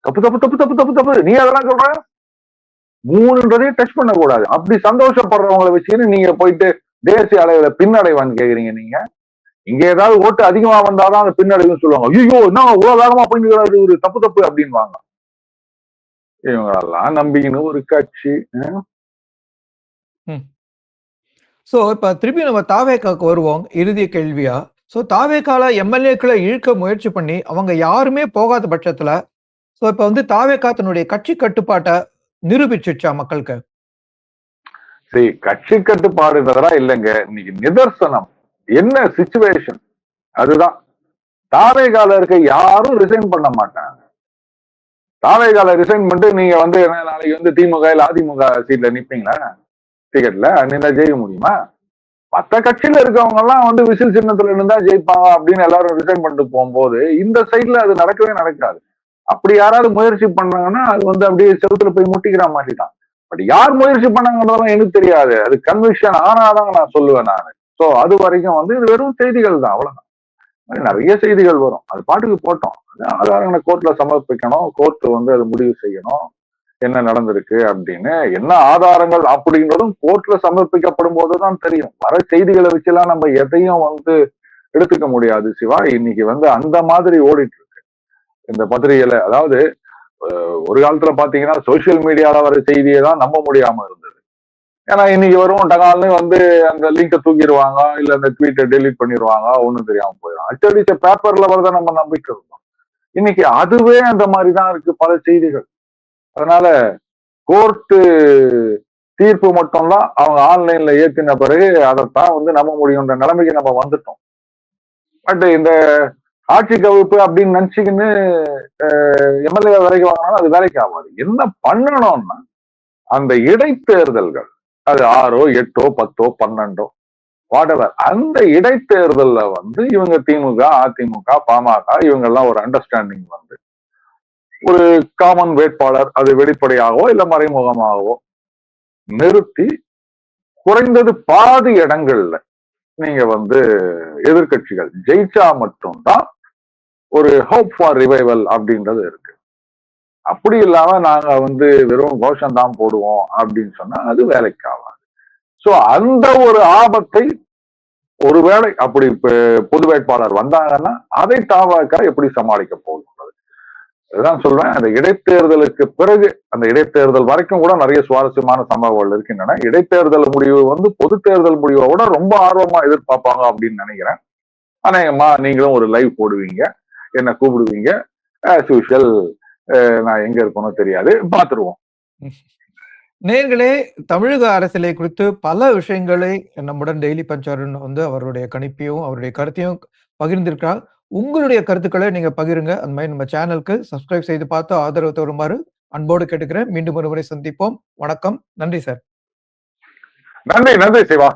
தப்பு தப்பு தப்பு தப்பு தப்பு தப்பு நீ அதெல்லாம் சொல்ற 3ன்றதையும் டச் பண்ண கூடாது. அப்படி சந்தோஷப்படுறவங்களை வச்சுன்னு நீங்க போயிட்டு தேசிய அளவுல பின்னடைவான்னு கேக்குறீங்க. நீங்க இங்க ஏதாவது ஓட்டு அதிகமா வந்தாதான் அந்த பின்னடைவுன்னு சொல்லுவாங்க. ஐயோ என்ன இவ்வளவு வேகமா போயிட்டு ஒரு தப்பு தப்பு அப்படின்வாங்க. இவங்களெல்லாம் நம்பிக்கின்னு ஒரு கட்சி. சோ இப்ப திருப்பி நம்ம தாவேக்காக்கு வருவோம் இறுதி கேள்வியா. சோ தாவேக்கால எம்எல்ஏக்களை இழுக்க முயற்சி பண்ணி அவங்க யாருமே போகாத பட்சத்துல சோ இப்ப வந்து தாவேக்கா தன்னுடைய கட்சி கட்டுப்பாட்டை நிரூபிச்சிருச்சா மக்களுக்கு? சரி, கட்சி கட்டுப்பாடுன்றதெல்லாம் இல்லைங்க. இன்னைக்கு நிதர்சனம் என்ன சிச்சுவேஷன் அதுதான். தாவேகால இருக்க யாரும் ரிசைன் பண்ண மாட்டாங்க. தாவேகால ரிசைன் பண்ணிட்டு நீங்க வந்து நாளைக்கு வந்து திமுக இல்ல அதிமுக சீட்ல நிப்பீங்களா? டிக்கெட்ல நின்னா ஜெயிக்க முடியுமா? மற்ற கட்சியில இருக்கவங்க எல்லாம் வந்து விசில் சின்னத்துல இருந்தா ஜெயிப்பாங்க அப்படின்னு எல்லாரும் ரிசைன் பண்ணிட்டு போகும்போது இந்த சைட்ல அது நடக்கவே நடக்காது. அப்படி யாராவது முயற்சி பண்ணாங்கன்னா அது வந்து அப்படியே செவுத்துல போய் முட்டிக்கிற மாதிரி தான். பட் யார் முயற்சி பண்ணாங்கன்றதெல்லாம் எனக்கு தெரியாது. அது கன்விக்ஷன் ஆனாதான் நான் சொல்லுவேன் நான். சோ அது வரைக்கும் வந்து இது வெறும் செய்திகள் தான், அவ்வளவுதான். நிறைய செய்திகள் வரும், அது பாட்டுக்கு போட்டோம். ஆதாரங்களை கோர்ட்ல சமர்ப்பிக்கணும், கோர்ட் வந்து அது முடிவு செய்யணும் என்ன நடந்திருக்கு அப்படின்னு. என்ன ஆதாரங்கள் அப்படின்றதும் கோர்ட்ல சமர்ப்பிக்கப்படும் போதுதான் தெரியும். வர செய்திகளை வச்சுலாம் நம்ம எதையும் வந்து எடுத்துக்க முடியாது சிவா. இன்னைக்கு வந்து அந்த மாதிரி ஓடிட்டு இருக்கு இந்த பத்திரிகையில. அதாவது ஒரு காலத்துல பாத்தீங்கன்னா சோசியல் மீடியால வர செய்தியை தான் நம்ப முடியாம இருந்தது. ஏன்னா இன்னைக்கு வரும் டகால்னு வந்து அந்த லிங்கை தூக்கிடுவாங்க, இல்ல அந்த ட்வீட்டை டெலீட் பண்ணிடுவாங்க, ஒண்ணும் தெரியாம போயிடும். அச்சடிச்ச பேப்பர்ல வரத நம்ம நம்பிக்கை இருந்தோம். இன்னைக்கு அதுவே அந்த மாதிரிதான் இருக்கு பல செய்திகள். அதனால கோர்ட்டு தீர்ப்பு மட்டும்தான் அவங்க ஆன்லைன்ல ஏற்றின பிறகு அதைத்தான் வந்து நம்ப முடியுன்ற நிலைமைக்கு நம்ம வந்துட்டோம். பட் இந்த ஆட்சி கவிழ்ப்பு அப்படின்னு நினைச்சுக்கின்னு எம்எல்ஏ வரைக்கும் வாங்கினாலும் அது வேலைக்கு ஆகாது. என்ன பண்ணணும்னா அந்த இடைத்தேர்தல்கள், அது 6, 8, 10, 12 வாட்டவர், அந்த இடைத்தேர்தல்ல வந்து இவங்க திமுக, அதிமுக, பாமக இவங்க எல்லாம் ஒரு அண்டர்ஸ்டாண்டிங் வந்து ஒரு காமன் வேட்பாளர், அது வெளிப்படையாகவோ இல்ல மறைமுகமாகவோ நிறுத்தி குறைந்தது பாதி இடங்கள்ல நீங்க வந்து எதிர்கட்சிகள் ஜெயிச்சா மட்டும்தான் ஒரு ஹோப் ஃபார் ரிவைவல் அப்படின்றது இருக்கு. அப்படி இல்லாம நாங்க வந்து வெறும் கோஷம் தான் போடுவோம் அப்படின்னு சொன்னா அது வேலைக்கு ஆகாது. சோ அந்த ஒரு ஆபத்தை ஒருவேளை அப்படி பொது வேட்பாளர் வந்தாங்கன்னா அதை தாவாக்கா எப்படி சமாளிக்க போகுது? அதுதான் சொல்றேன். அந்த இடைத்தேர்தலுக்கு பிறகு, அந்த இடைத்தேர்தல் வரைக்கும் கூட நிறைய சுவாரஸ்யமான சம்பவங்கள் இருக்கின்றன. இடைத்தேர்தல் முடிவு வந்து பொது தேர்தல் முடிவை விட ரொம்ப ஆர்வமா எதிர்பார்ப்பாங்க அப்படின்னு நினைக்கிறேன். அநேகமா நீங்களும் ஒரு லைவ் போடுவீங்க, என்ன கூப்பிடுவீங்க. ஆஸ் யூஷுவல் நான் எங்க இருக்கணும் தெரியாது, பார்த்துருவோம். நேர்களே, தமிழக அரசியலை குறித்து பல விஷயங்களை நம்முடன் டெய்லி பஞ்சாரன் வந்து அவருடைய கணிப்பையும் அவருடைய கருத்தையும் பகிர்ந்திருக்கிறார். உங்களுடைய கருத்துக்களை நீங்க பகிருங்க. அந்த மாதிரி நம்ம சேனலுக்கு சப்ஸ்கிரைப் செய்து பார்த்து ஆதரவு தருமாறு அன்போடு கேட்டுக்கிறேன். மீண்டும் ஒரு முறை சந்திப்போம். வணக்கம். நன்றி சார். நன்றி சிவா.